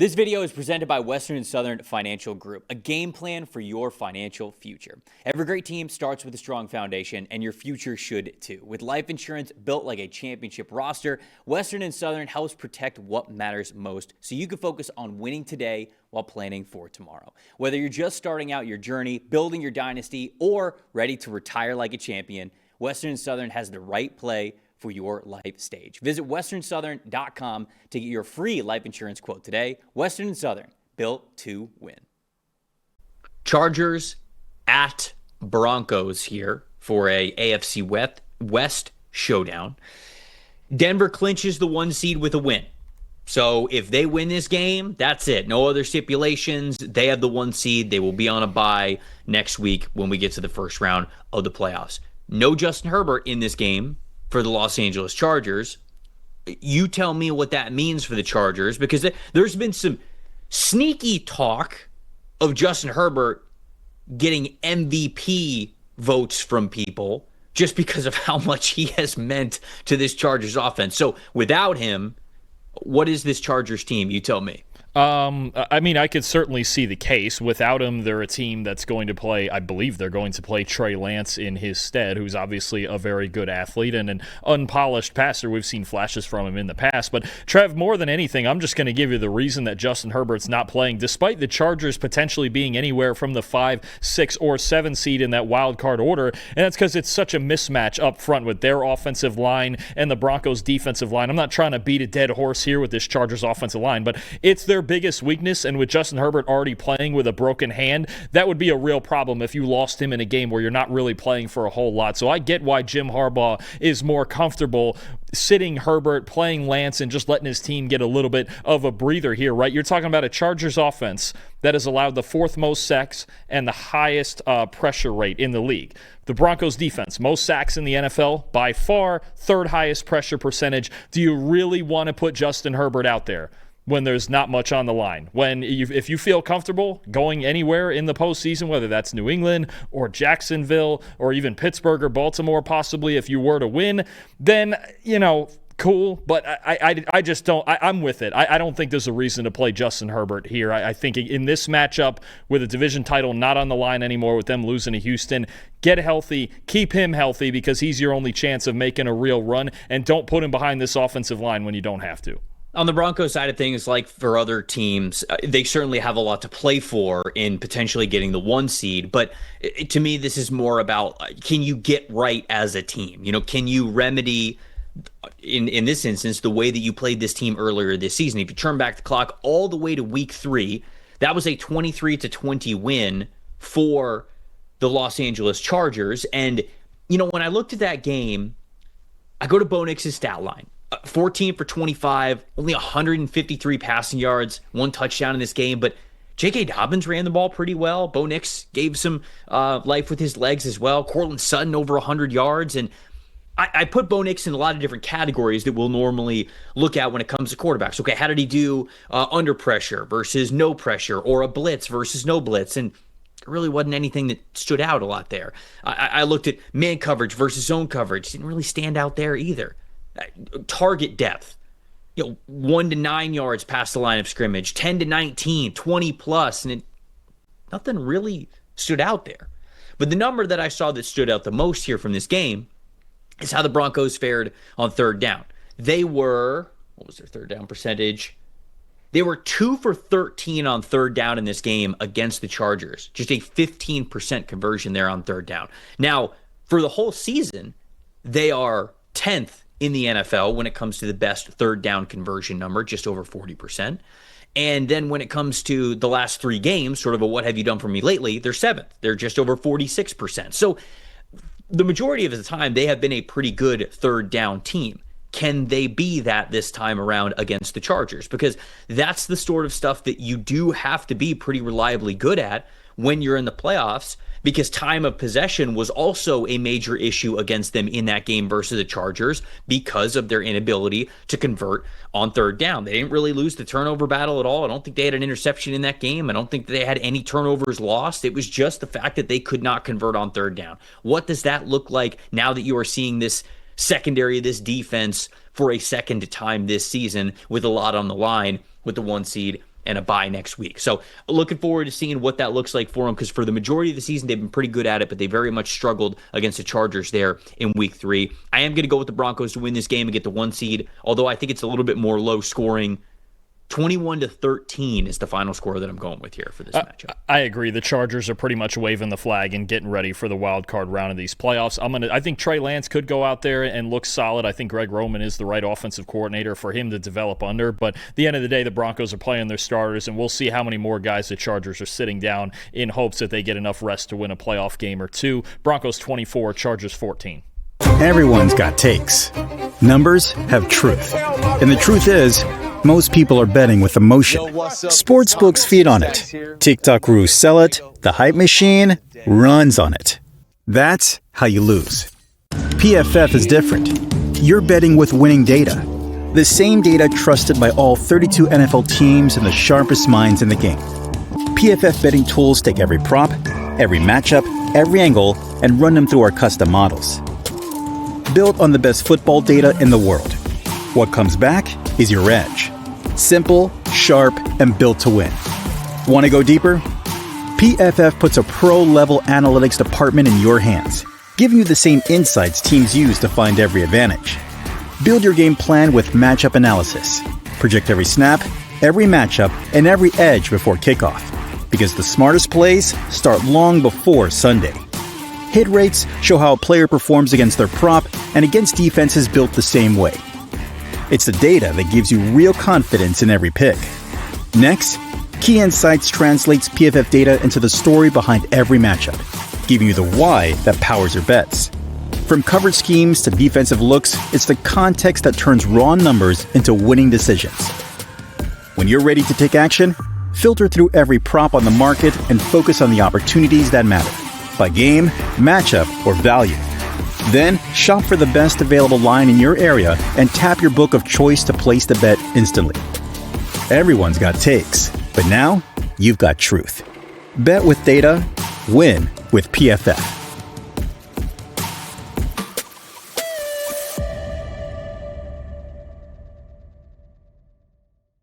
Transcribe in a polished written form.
This video is presented by Western and Southern Financial Group, a game plan for your financial future. Every great team starts with a strong foundation, and your future should too. With life insurance built like a championship roster, Western and Southern helps protect what matters most so you can focus on winning today while planning for tomorrow. Whether you're just starting out your journey, building your dynasty, or ready to retire like a champion, Western and Southern has the right play for your life stage. Visit westernsouthern.com to get your free life insurance quote today. Western and Southern, built to win. Chargers at Broncos here for a AFC West showdown. Denver clinches the 1 seed with a win. So if they win this game, that's it. No other stipulations. They have the 1 seed. They will be on a bye next week when we get to the first round of the playoffs. No Justin Herbert in this game for the Los Angeles Chargers. You tell me what that means for the Chargers, because there's been some sneaky talk of Justin Herbert getting MVP votes from people just because of how much he has meant to this Chargers offense. So without him, what is this Chargers team? You tell me. I mean, I could certainly see the case. Without him, they're a team that's going to play, I believe they're going to play Trey Lance in his stead, who's obviously a very good athlete and an unpolished passer. We've seen flashes from him in the past. But, Trev, more than anything, I'm just going to give you the reason that Justin Herbert's not playing, despite the Chargers potentially being anywhere from the 5, 6, or 7 seed in that wild card order. And that's because it's such a mismatch up front with their offensive line and the Broncos' defensive line. I'm not trying to beat a dead horse here with this Chargers offensive line, but it's their biggest weakness, and with Justin Herbert already playing with a broken hand, that would be a real problem if you lost him in a game where you're not really playing for a whole lot. So I get why Jim Harbaugh is more comfortable sitting Herbert, playing Lance, and just letting his team get a little bit of a breather here, right? You're talking about a Chargers offense that has allowed the 4th most sacks and the highest pressure rate in the league. The Broncos defense, most sacks in the NFL, by far, 3rd highest pressure percentage. Do you really want to put Justin Herbert out there when there's not much on the line? If you feel comfortable going anywhere in the postseason, whether that's New England or Jacksonville or even Pittsburgh or Baltimore, possibly if you were to win, then, cool. But I just don't. I'm with it. I don't think there's a reason to play Justin Herbert here. I think in this matchup with a division title not on the line anymore, with them losing to Houston, get healthy, keep him healthy, because he's your only chance of making a real run, and don't put him behind this offensive line when you don't have to. On the Broncos side of things, like for other teams, they certainly have a lot to play for in potentially getting the 1 seed. But to me, this is more about, can you get right as a team? Can you remedy, in this instance, the way that you played this team earlier this season? If you turn back the clock all the way to week 3, that was a 23-20 win for the Los Angeles Chargers. And, when I looked at that game, I go to Bo Nix's stat line. 14 for 25, only 153 passing yards, 1 touchdown in this game. But J.K. Dobbins ran the ball pretty well. Bo Nix gave some life with his legs as well. Courtland Sutton over 100 yards. And I put Bo Nix in a lot of different categories that we'll normally look at when it comes to quarterbacks. Okay, how did he do under pressure versus no pressure, or a blitz versus no blitz? And there really wasn't anything that stood out a lot there. I looked at man coverage versus zone coverage. Didn't really stand out there either. Target depth, 1 to 9 yards past the line of scrimmage, 10 to 19, 20 plus, and nothing really stood out there. But the number that I saw that stood out the most here from this game is how the Broncos fared on 3rd down. They were, what was their 3rd down percentage? They were 2 for 13 on 3rd down in this game against the Chargers. Just a 15% conversion there on 3rd down. Now, for the whole season, they are 10th in the NFL when it comes to the best 3rd down conversion number, just over 40%. And then when it comes to the last 3 games, sort of a what have you done for me lately, they're 7th. They're just over 46%. So the majority of the time, they have been a pretty good 3rd down team. Can they be that this time around against the Chargers? Because that's the sort of stuff that you do have to be pretty reliably good at when you're in the playoffs, because time of possession was also a major issue against them in that game versus the Chargers because of their inability to convert on 3rd down. They didn't really lose the turnover battle at all. I don't think they had an interception in that game. I don't think they had any turnovers lost. It was just the fact that they could not convert on 3rd down. What does that look like now that you are seeing this secondary, this defense, for a second time this season with a lot on the line with the 1 seed and a bye next week. So looking forward to seeing what that looks like for them, because for the majority of the season, they've been pretty good at it, but they very much struggled against the Chargers there in week 3. I am going to go with the Broncos to win this game and get the 1 seed, although I think it's a little bit more low scoring. 21-13 is the final score that I'm going with here for this matchup. I agree. The Chargers are pretty much waving the flag and getting ready for the wild card round of these playoffs. I think Trey Lance could go out there and look solid. I think Greg Roman is the right offensive coordinator for him to develop under. But at the end of the day, the Broncos are playing their starters, and we'll see how many more guys the Chargers are sitting down in hopes that they get enough rest to win a playoff game or two. Broncos 24, Chargers 14. Everyone's got takes. Numbers have truth. And the truth is, most people are betting with emotion. Sportsbooks feed on it. TikTok gurus sell it. The hype machine runs on it. That's how you lose. PFF is different. You're betting with winning data. The same data trusted by all 32 NFL teams and the sharpest minds in the game. PFF betting tools take every prop, every matchup, every angle, and run them through our custom models. Built on the best football data in the world. What comes back is your edge. Simple, sharp, and built to win. Want to go deeper? PFF puts a pro-level analytics department in your hands, giving you the same insights teams use to find every advantage. Build your game plan with matchup analysis. Project every snap, every matchup, and every edge before kickoff, because the smartest plays start long before Sunday. Hit rates show how a player performs against their prop and against defenses built the same way. It's the data that gives you real confidence in every pick. Next, Key Insights translates PFF data into the story behind every matchup, giving you the why that powers your bets. From coverage schemes to defensive looks, it's the context that turns raw numbers into winning decisions. When you're ready to take action, filter through every prop on the market and focus on the opportunities that matter, by game, matchup, or value. Then, shop for the best available line in your area and tap your book of choice to place the bet instantly. Everyone's got takes, but now you've got truth. Bet with data, win with PFF.